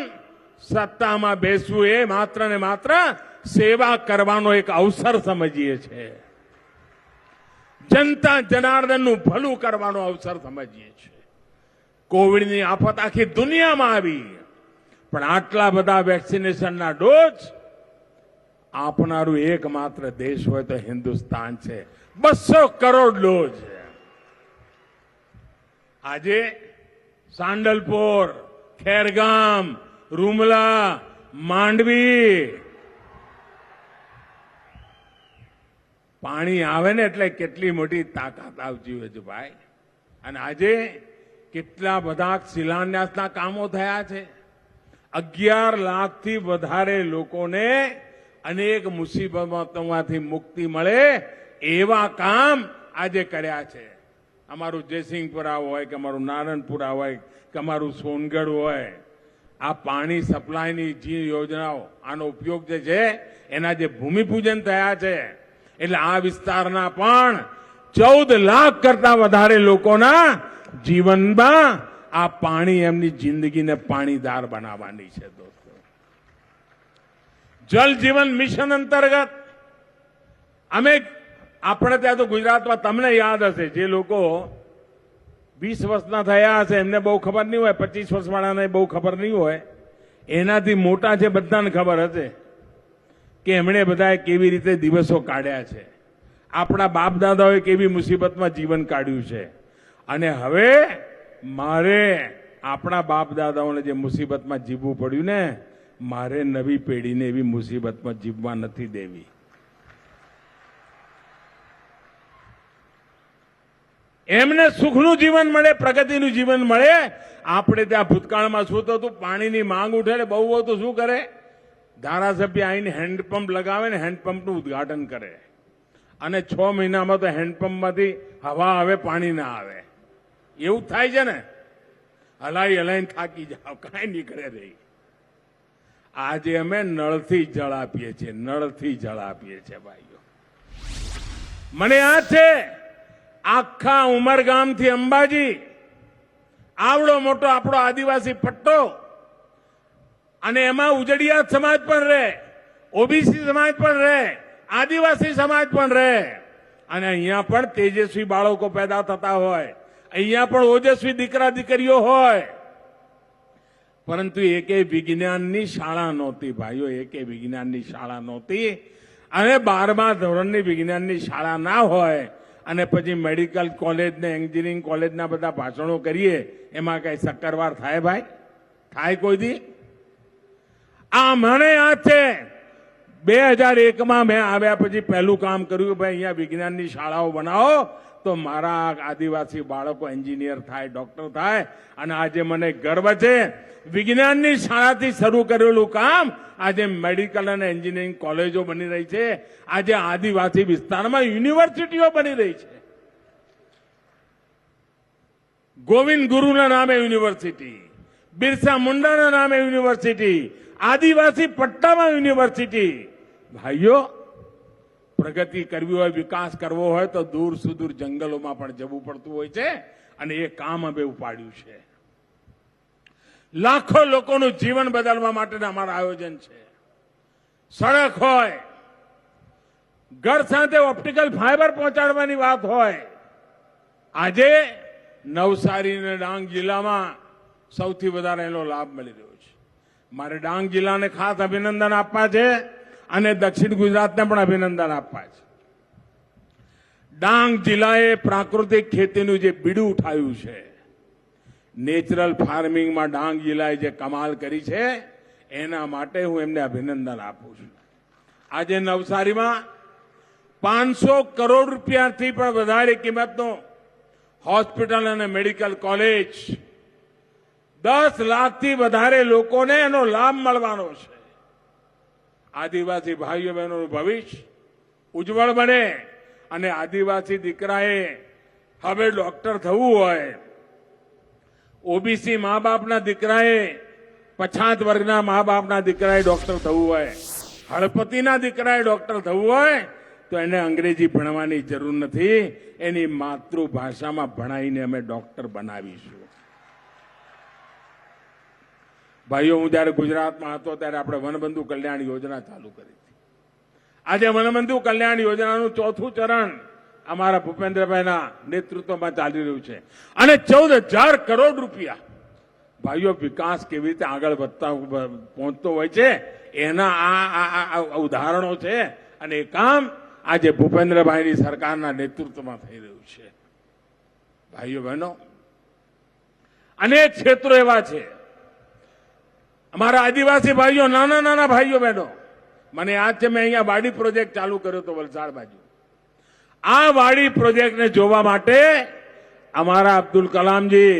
S6: સત્તામાં બેસવું એ માત્ર ને માત્ર સેવા કરવાનો એક અવસર સમજીએ છીએ, જનતા જનાર્દનનું ભલું કરવાનો અવસર સમજીએ છીએ. કોવિડની આફત આખી દુનિયામાં આવી, પણ આટલા બધા વેક્સિનેશનના ડોઝ આપનારું એકમાત્ર દેશ હોય તો હિન્દુસ્તાન છે. 200 કરોડ ડોઝ. આજે સાંડલપોર, ખેરગામ, રૂમલા, માંડવી પાણી આવે ને એટલે કેટલી મોટી તાકાત આવતી હોય છે ભાઈ. અને આજે કેટલા બધા શિલાન્યાસના કામો થયા છે. 11 લાખથી વધારે લોકોને અનેક મુસીબતોમાંથી મુક્તિ મળે એવા કામ આજે કર્યા છે. અમારું જયસિંહપુરા હોય કે અમારું નારણપુરા હોય કે અમારું સોનગઢ હોય, આ પાણી સપ્લાયની જે યોજનાઓ, આનો ઉપયોગ જે છે એના જે ભૂમિપૂજન થયા છે, એટલે આ વિસ્તારના પણ 14 લાખ કરતા વધારે લોકોના જીવનમાં આ પાણી એમની જિંદગીને પાણીદાર બનાવવાની છે. દોસ્તો, જલ જીવન મિશન અંતર્ગત અમે, આપણે ત્યાં તો ગુજરાતમાં તમને યાદ હશે, જે લોકો 20 વર્ષના થયા હશે એમને બહુ ખબર નહીં હોય, 25 વર્ષવાળાને બહુ ખબર નહીં હોય, એનાથી મોટા છે બધાને ખબર હશે કે એમણે બધાએ કેવી રીતે દિવસો કાઢ્યા છે, આપણા બાપ દાદાઓએ કેવી મુસીબતમાં જીવન કાઢ્યું છે. અને હવે મારે આપણા બાપ દાદાઓને જે મુસીબતમાં જીવવું પડ્યું ને, મારે નવી પેઢીને એવી મુસીબતમાં જીવવા નથી દેવી. એમને સુખનું જીવન મળે, પ્રગતિનું જીવન મળે. આપણે ત્યાં ભૂતકાળમાં શું થતું, પાણીની માંગ ઉઠે એટલે બહુ તો શું કરે, ધારાસભ્ય આવીને હેન્ડપંપ લગાવે ને હેન્ડપંપનું ઉદઘાટન કરે, અને 6 મહિનામાં તો હેન્ડપંપમાંથી હવા આવે, પાણી ના આવે. એવું થાય છે ને, હલાઈને થાકી જાવ, કાંઈ નીકળે નહીં. આજે અમે નળથી જળ આપીએ છીએ, નળથી જળ આપીએ છીએ ભાઈઓ. મને યાદ છે, આખા ઉમરગામથી અંબાજી આવડો મોટો આપણો આદિવાસી પટ્ટો અને એમાં ઉજળિયાત સમાજ પણ રહે, ઓબીસી સમાજ પણ રહે, આદિવાસી સમાજ પણ રહે, અને અહીંયા પણ તેજસ્વી બાળકો પેદા થતા હોય, અહીંયા પણ ઓજસ્વી દીકરા દીકરીઓ હોય. પરંતુ એકે વિજ્ઞાનની શાળા નહોતી ભાઈઓ, એકે વિજ્ઞાનની શાળા નહોતી. અને 12મા ધોરણની વિજ્ઞાનની શાળા ના હોય અને પછી મેડિકલ કોલેજ ને એન્જિનિયરિંગ કોલેજના બધા ભાષણો કરીએ, એમાં કઈ શક્કરવાર થાય ભાઈ? થાય કોઈ દી? આ મને યાદ છે 2001માં મેં આવ્યા પછી પહેલું કામ કર્યું કે ભાઈ અહીંયા વિજ્ઞાનની શાળાઓ બનાવો તો મારા આદિવાસી બાળકો એન્જિનિયર થાય, ડોક્ટર થાય. અને આજે મને ગર્વ છે વિજ્ઞાનની શાળાથી શરૂ કરેલું કામ આજે મેડિકલ અને એન્જિનિયરિંગ કોલેજો બની રહી છે, આજે આદિવાસી વિસ્તારમાં યુનિવર્સિટીઓ બની રહી છે. ગોવિંદ ગુરુના નામે યુનિવર્સિટી, બિરસા મુંડાના નામે યુનિવર્સિટી, આદિવાસી પટ્ટામાં યુનિવર્સિટી. ભાઈઓ, પ્રગતિ કરવી હોય, વિકાસ કરવો હોય તો દૂર સુદૂર જંગલોમાં પણ જવું પડતું હોય છે, અને એ કામ અમે ઉપાડ્યું છે. લાખો લોકોનું જીવન બદલવા માટેના અમારા આયોજન છે. સડક હોય, ઘર સાથે ઓપ્ટિકલ ફાઈબર પહોંચાડવાની વાત હોય. આજે નવસારી અને ડાંગ જિલ્લામાં સૌથી વધારે એનો લાભ મળી રહ્યો છે. મારે ડાંગ જિલ્લાને ખાસ અભિનંદન આપવા છે અને દક્ષિણ ગુજરાતને પણ અભિનંદન આપવા છે. ડાંગ જિલ્લાએ પ્રાકૃતિક ખેતીનું જે બીડું ઉઠાવ્યું છે, નેચરલ ફાર્મિંગમાં ડાંગ જિલ્લાએ જે કમાલ કરી છે, એના માટે હું એમને અભિનંદન આપું છું. આજે નવસારીમાં 500 કરોડ રૂપિયાથી પણ વધારે કિંમતનો હોસ્પિટલ અને મેડિકલ કોલેજ, 10 લાખથી વધારે લોકોને એનો લાભ મળવાનો છે. આદિવાસી ભાઈઓ બહેનોનું ભવિષ્ય ઉજ્જવળ બને અને આદિવાસી દીકરાએ હવે ડોક્ટર થવું હોય, ઓબીસી મા બાપના દીકરાએ, પછાત વર્ગના મા બાપના દીકરાએ ડોક્ટર થવું હોય, હળપતિના દીકરાએ ડોક્ટર થવું હોય તો એને અંગ્રેજી ભણવાની જરૂર નથી, એની માતૃભાષામાં ભણાવીને અમે ડોક્ટર બનાવીશું. ભાઈઓ, હું જયારે ગુજરાતમાં હતો ત્યારે આપણે વનબંધુ કલ્યાણ યોજના ચાલુ કરી હતી. આજે વનબંધુ કલ્યાણ યોજનાનું 4થું ચરણ અમારા ભૂપેન્દ્રભાઈના નેતૃત્વમાં ચાલી રહ્યું છે, અને 14,000 કરોડ રૂપિયા. ભાઈઓ, વિકાસ કેવી રીતે આગળ વધતા પહોંચતો હોય છે એના આ ઉદાહરણો છે, અને એ કામ આજે ભૂપેન્દ્રભાઈની સરકારના નેતૃત્વમાં થઈ રહ્યું છે. ભાઈઓ બહેનો, અનેક ક્ષેત્રો એવા છે. અમારા આદિવાસી ભાઈઓ, નાના નાના ભાઈઓ બહેનો, મને યાદ છે મેં અહીંયા વાડી પ્રોજેક્ટ ચાલુ કર્યો હતો વલસાડ બાજુ. આ વાડી પ્રોજેક્ટને જોવા માટે અમારા અબ્દુલ કલામજી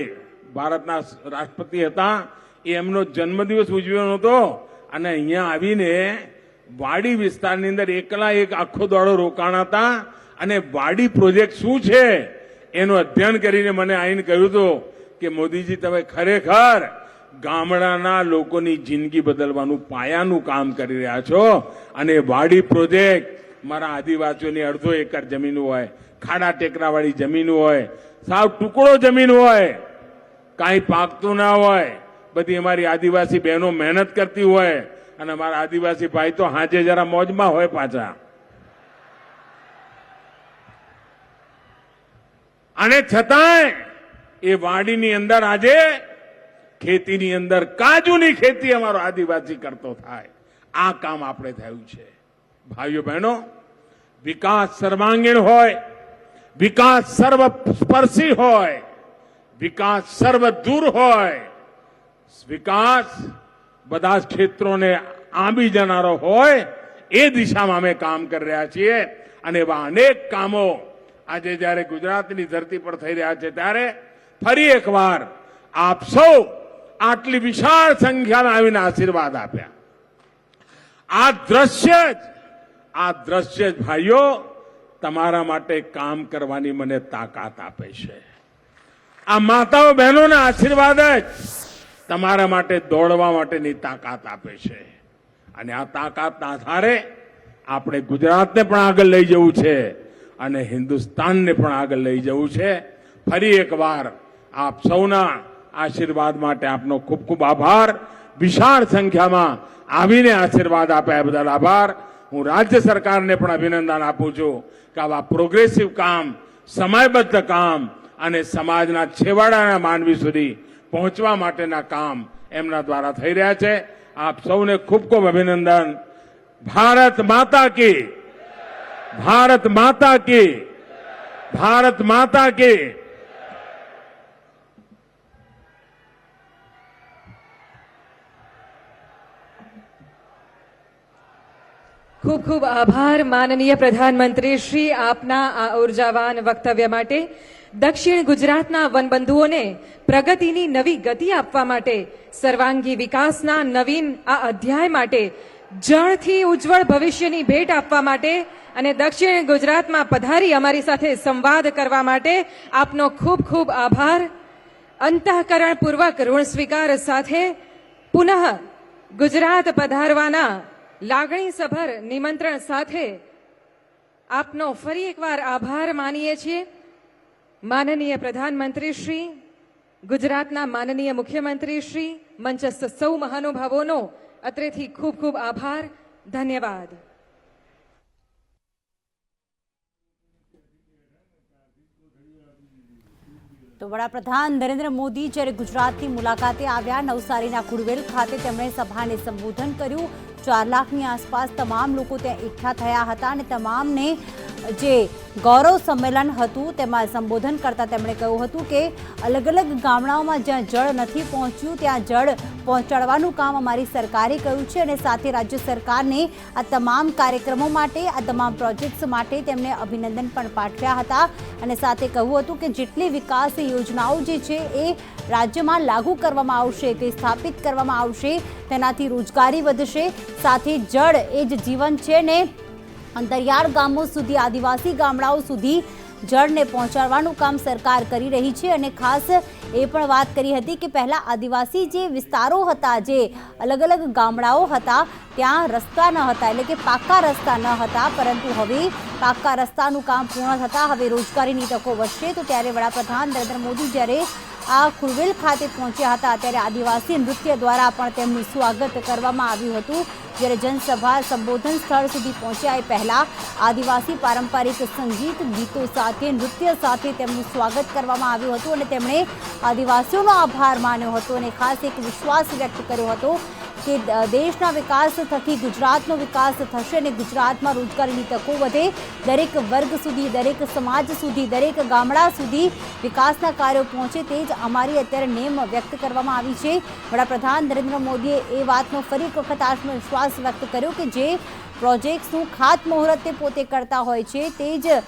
S6: ભારતના રાષ્ટ્રપતિ હતા, એમનો જન્મદિવસ ઉજવ્યો હતો, અને અહીંયા આવીને વાડી વિસ્તારની અંદર એકલા એક આખો દાડો રોકાણા હતા, અને વાડી પ્રોજેક્ટ શું છે એનું અધ્યયન કરીને મને આવીને કહ્યું હતું કે મોદીજી, તમે ખરેખર ગામડાના લોકોની જિંદગી બદલવાનું પાયાનું કામ કરી રહ્યા છો. અને વાડી પ્રોજેક્ટ મારા આદિવાસીઓની અડધો એકર જમીન હોય, ખાડા ટેકરાવાળી જમીન હોય, સાવ ટુકડો જમીન હોય, કાંઈ પાકતું ના હોય, બધી અમારી આદિવાસી બહેનો મહેનત કરતી હોય, અને અમારા આદિવાસી ભાઈ તો હાજે જરા મોજમાં હોય પાછા. અને છતાંય એ વાડીની અંદર આજે ખેતીની અંદર કાજુની ખેતી અમારો આદિવાસી કરતો થાય, આ કામ આપણે થયું છે. ભાઈઓ બહેનો, વિકાસ સર્વાંગીણ હોય, વિકાસ સર્વસ્પર્શી હોય, વિકાસ સર્વદૂર હોય, વિકાસ બધા ક્ષેત્રોને આંબી જનારો હોય, એ દિશામાં અમે કામ કરી રહ્યા છીએ. અને એવા અનેક કામો આજે જ્યારે ગુજરાતની ધરતી પર થઈ રહ્યા છે, ત્યારે ફરી એકવાર આપ સૌ આટલી વિશાળ સંખ્યામાં આવીને આશીર્વાદ આપ્યા. આ દ્રશ્ય જ ભાઈઓ તમારા માટે કામ કરવાની મને તાકાત આપે છે. આ માતાઓ બહેનોના આશીર્વાદ જ તમારા માટે દોડવા માટેની તાકાત આપે છે. અને આ તાકાતના આધારે આપણે ગુજરાતને પણ આગળ લઈ જવું છે અને હિન્દુસ્તાનને પણ આગળ લઈ જવું છે. ફરી એકવાર આપ સૌના આશીર્વાદ માટે આપનો ખૂબ ખૂબ આભાર. વિશાળ સંખ્યામાં આવીને આશીર્વાદ આપ્યા એ બદલ આભાર. હું રાજ્ય સરકારને પણ અભિનંદન આપું છું કે આવા પ્રોગ્રેસિવ કામ, સમયબદ્ધ કામ અને સમાજના છેવાડાના માનવી સુધી પહોંચવા માટેના કામ એમના દ્વારા થઈ રહ્યા છે. આપ સૌને ખૂબ ખૂબ અભિનંદન. ભારત માતા કી, ભારત માતા કી, ભારત માતા કી.
S3: ખૂબ ખૂબ આભાર માનનીય પ્રધાનમંત્રી શ્રી, આપના આ ઉર્જાવાન વક્તવ્ય માટે. દક્ષિણ ગુજરાતના વનબંધુઓને પ્રગતિની નવી ગતિ આપવા માટે, સર્વાંગી વિકાસના નવીન આ અધ્યાય માટે, જળથી ઉજ્જવળ ભવિષ્યની ભેટ આપવા માટે અને દક્ષિણ ગુજરાતમાં પધારી અમારી સાથે સંવાદ કરવા માટે આપનો ખૂબ ખૂબ આભાર. અંતઃકરણપૂર્વક ઋણ સ્વીકાર સાથે પુનઃ ગુજરાત પધારવાના લાગણીસભર નિમંત્રણ સાથે આપનો ફરી એકવાર આભાર માનીએ છીએ. માનનીય પ્રધાનમંત્રી શ્રી, ગુજરાતના માનનીય મુખ્યમંત્રી શ્રી, મંચસ્થ સૌ મહાનુભાવોનો અત્રેથી ખૂબ ખૂબ આભાર. ધન્યવાદ.
S1: તો વડાપ્રધાન નરેન્દ્ર મોદી જ્યારે ગુજરાતની મુલાકાતે આવ્યા, નવસારીના ખુડવેલ ખાતે તેમણે સભાને સંબોધન કર્યું. 4 લાખની આસપાસ તમામ લોકો ત્યાં એકઠા થયા હતા અને તમામને જે ગૌરવ સંમેલન હતું તેમાં સંબોધન કરતા તેમણે કહ્યું હતું કે અલગ અલગ ગામડાઓમાં જ્યાં જળ નથી પહોંચ્યું ત્યાં જળ પહોંચાડવાનું કામ અમારી સરકારે કર્યું છે અને સાથે રાજ્ય સરકારને આ તમામ કાર્યક્રમો માટે, આ તમામ પ્રોજેક્ટ્સ માટે તેમણે અભિનંદન પણ પાઠવ્યા હતા અને સાથે કહ્યું હતું કે જેટલી વિકાસ યોજનાઓ જે છે એ રાજ્યમાં લાગુ કરવામાં આવશે, તે સ્થાપિત કરવામાં આવશે, તેનાથી રોજગારી વધશે. સાથે જળ એ જ જીવન છે ને અંતરિયાળ ગામો સુધી, આદિવાસી ગામડાઓ સુધી જળને પહોંચાડવાનું કામ સરકાર કરી રહી છે અને ખાસ એ પણ વાત કરી હતી કે પહેલાં આદિવાસી જે વિસ્તારો હતા, જે અલગ અલગ ગામડાઓ હતા, ત્યાં રસ્તા ન હતા, એટલે કે પાકા રસ્તા ન હતા, પરંતુ હવે પાકા રસ્તાનું કામ પૂર્ણ થતાં હવે રોજગારીની તકો વધશે. તો ત્યારે વડાપ્રધાન નરેન્દ્ર મોદી જ્યારે આ ખુડવેલ ખાતે પહોંચ્યા હતા ત્યારે આદિવાસી નૃત્ય દ્વારા પણ તેમનું સ્વાગત કરવામાં આવ્યું હતું. જ્યારે જનસભા સંબોધન સ્થળ સુધી પહોંચ્યા એ પહેલા આદિવાસી પારંપરિક સંગીત, ગીતો સાથે, નૃત્ય સાથે તેમનું સ્વાગત કરવામાં આવ્યું હતું અને તેમણે આદિવાસીઓનો આભાર માન્યો હતો અને ખાસ એક વિશ્વાસ વ્યક્ત કર્યો હતો કે દેશના વિકાસ થકી ગુજરાતનો વિકાસ થશે અને ગુજરાતમાં રોજગારીની તકો વધે, દરેક વર્ગ સુધી, દરેક સમાજ સુધી, દરેક ગામડા સુધી વિકાસના કાર્યો પહોંચે, તે જ અમારી અત્યારે નેમ વ્યક્ત કરવામાં આવી છે. વડાપ્રધાન નરેન્દ્ર મોદીએ એ વાતનો ફરી એક વખત આત્મવિશ્વાસ વ્યક્ત કર્યો કે જે પ્રોજેક્ટ્સનું ખાતમુહૂર્ત તે પોતે કરતા હોય છે તે જ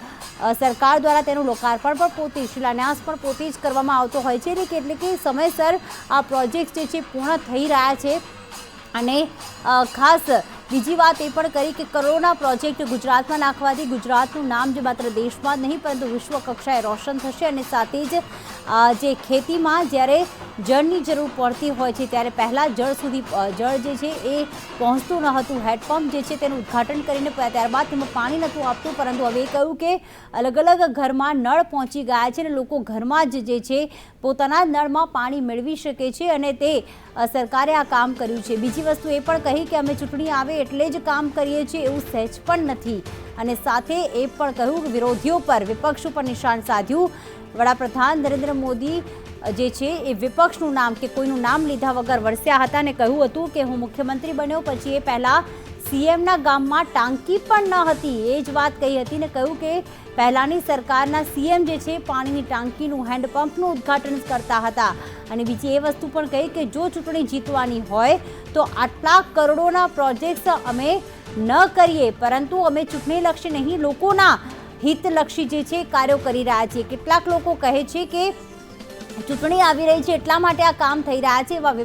S1: સરકાર દ્વારા તેનું લોકાર્પણ પણ પોતે, શિલાન્યાસ પણ પોતે જ કરવામાં આવતો હોય છે. એટલે કે સમયસર આ પ્રોજેક્ટ્સ જે છે પૂર્ણ થઈ રહ્યા છે. અને ખાસ બીજી વાત એ પણ કરી કે કરોડોના પ્રોજેક્ટ ગુજરાતમાં નાખવાથી ગુજરાતનું નામ જે માત્ર દેશમાં જ નહીં પરંતુ વિશ્વ કક્ષાએ રોશન થશે અને સાથે જ જે ખેતીમાં જ્યારે જળની જરૂર પડતી હોય છે ત્યારે પહેલાં જળ જે છે એ પહોંચતું ન હતું. હેન્ડપંપ જે છે તેનું ઉદ્ઘાટન કરીને ત્યારબાદ તેમાં પાણી નહોતું આપતું, પરંતુ હવે કહ્યું કે અલગ અલગ ઘરમાં નળ પહોંચી ગયા છે અને લોકો ઘરમાં જ જે છે પોતાના નળમાં પાણી મેળવી શકે છે અને તે સરકારે આ કામ કર્યું છે. બીજી વસ્તુ એ પણ કહી કે અમે ચૂંટણી આવે એટલે જ કામ કરીએ છીએ એવું સહેજ પણ નથી અને સાથે એ પણ કહ્યું કે વિરોધીઓ પર, વિપક્ષ ઉપર નિશાન સાધ્યું. વડાપ્રધાન નરેન્દ્ર મોદી જે છે એ વિપક્ષનું નામ કે કોઈનું નામ લીધા વગર વરસ્યા હતા અને કહ્યું હતું કે હું મુખ્યમંત્રી બન્યો પછી એ પહેલાં સીએમના ગામમાં ટાંકી પણ ન હતી, એ જ વાત કહી હતી ને કહ્યું કે પહેલાંની સરકારના સીએમ જે છે પાણીની ટાંકીનું, હેન્ડપંપનું ઉદ્ઘાટન કરતા હતા. અને બીજી એ વસ્તુ પણ કહી કે જો ચૂંટણી જીતવાની હોય તો આટલા કરોડોના પ્રોજેક્ટ્સ અમે ન કરીએ, પરંતુ અમે ચૂંટણીલક્ષી નહીં, લોકોના હિતલક્ષી જે છે કાર્યો કરી રહ્યા છીએ. કેટલાક લોકો કહે છે કે ચૂંટણી આવી રહી છે એટલા માટે આ કામ થઈ રહ્યા છે. એવા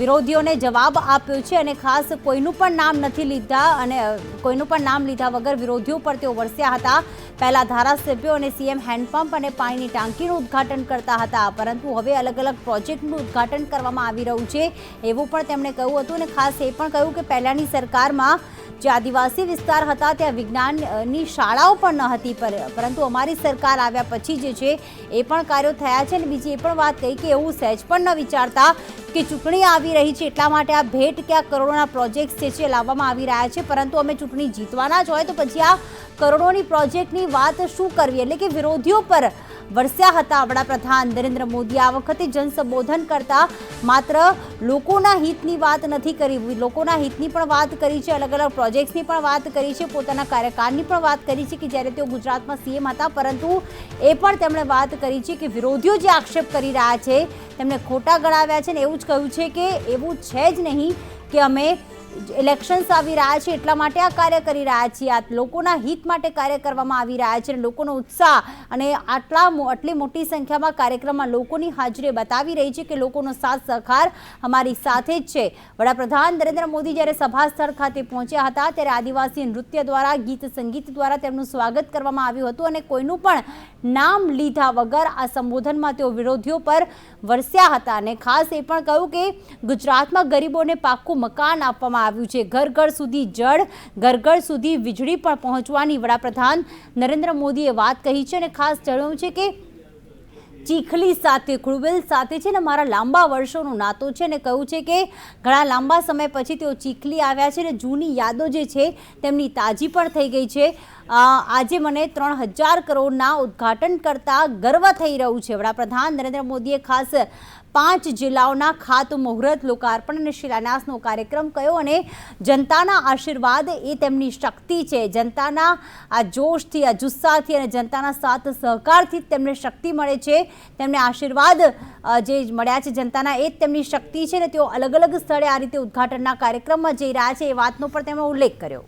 S1: વિરોધીઓને જવાબ આપ્યો છે અને ખાસ કોઈનું પણ નામ નથી લીધા અને કોઈનું પણ નામ લીધા વગર વિરોધીઓ પર તેઓ વરસ્યા હતા. પહેલા ધારાસભ્યો અને સીએમ હેન્ડપંપ અને પાણીની ટાંકીનું ઉદ્ઘાટન કરતા હતા, પરંતુ હવે અલગ અલગ પ્રોજેક્ટનું ઉદ્ઘાટન કરવામાં આવી રહ્યું છે એવું પણ તેમણે કહ્યું હતું અને ખાસ એ પણ કહ્યું કે પહેલાંની સરકારમાં જે આદિવાસી વિસ્તાર હતા ત્યાં વિજ્ઞાનની શાળાઓ પણ ન હતી, પરંતુ અમારી સરકાર આવ્યા પછી જે છે એ પણ કાર્યો થયા છે. અને બીજી એ પણ વાત કહી કે એવું સહેજ પણ ન વિચારતા કે ચૂંટણી આવી રહી છે એટલા માટે આ ભેટ કે આ કરોડોના પ્રોજેક્ટ જે છે લાવવામાં આવી રહ્યા છે, પરંતુ અમે ચૂંટણી જીતવાના જ હોય તો પછી આ કરોડોની પ્રોજેક્ટની વાત શું કરવી, એટલે કે વિરોધીઓ પર વરસ્યા હતા વડાપ્રધાન નરેન્દ્ર મોદી. આ વખતે જનસંબોધન કરતા માત્ર લોકોના હિતની વાત નથી કરી, લોકોના હિતની પણ વાત કરી છે, અલગ અલગ પ્રોજેક્ટ્સની પણ વાત કરી છે, પોતાના કાર્યકાળની પણ વાત કરી છે કે જ્યારે તેઓ ગુજરાતમાં સીએમ હતા, પરંતુ એ પણ તેમણે વાત કરી છે કે વિરોધીઓ જે આક્ષેપ કરી રહ્યા છે તેમને ખોટા ગણાવ્યા છે. ને એવું જ કહ્યું છે કે એવું છે જ નહીં કે અમે ઇલેક્શન્સ આવી રહ્યા છે એટલા માટે આ કાર્ય કરી રહ્યા છીએ, આ લોકોના હિત માટે કાર્ય કરવામાં આવી રહ્યા છે. લોકોનો ઉત્સાહ અને આટલી મોટી સંખ્યામાં કાર્યક્રમમાં લોકોની હાજરી બતાવી રહી છે કે લોકોનો સાથ સહકાર અમારી સાથે જ છે. વડાપ્રધાન નરેન્દ્ર મોદી જ્યારે સભા સ્થળ ખાતે પહોંચ્યા હતા ત્યારે આદિવાસી નૃત્ય દ્વારા, ગીત સંગીત દ્વારા તેમનું સ્વાગત કરવામાં આવ્યું હતું અને કોઈનું પણ નામ લીધા વગર આ સંબોધનમાં તેઓ વિરોધીઓ પર વરસ્યા હતા. અને ખાસ એ પણ કહ્યું કે ગુજરાતમાં ગરીબોને પાક્કું મકાન આપવામાં આવ્યું છે, ઘર ઘર સુધી જળ, ઘર ઘર સુધી વીજળી પણ પહોંચવાની વડાપ્રધાન નરેન્દ્ર મોદીએ વાત કહી છે. અને ખાસ જણાવ્યું છે કે ચીખલી સાથે, ખુડવેલ સાથે છે ને મારા લાંબા વર્ષોનો નાતો છે, અને કહ્યું છે કે ઘણા લાંબા સમય પછી તેઓ ચીખલી આવ્યા છે અને જૂની યાદો જે છે તેમની તાજી પણ થઈ ગઈ છે. આજે મને 3000 કરોડના ઉદ્ઘાટન કરતા ગર્વ થઈ રહ્યું છે. વડાપ્રધાન નરેન્દ્ર મોદીએ ખાસ 5 જિલ્લાઓના ખાતમુહૂર્ત, લોકાર્પણ અને શિલાન્યાસનો કાર્યક્રમ કર્યો અને જનતાના આશીર્વાદ એ તેમની શક્તિ છે. જનતાના આ જોશથી, આ જુસ્સાથી અને જનતાના સાથ સહકારથી જ તેમને શક્તિ મળે છે, તેમને આશીર્વાદ જે મળ્યા છે જનતાના એ જ તેમની શક્તિ છે. ને તેઓ અલગ અલગ સ્થળે આ રીતે ઉદ્ઘાટનના કાર્યક્રમમાં જઈ રહ્યા છે એ વાતનો પણ તેમણે ઉલ્લેખ કર્યો.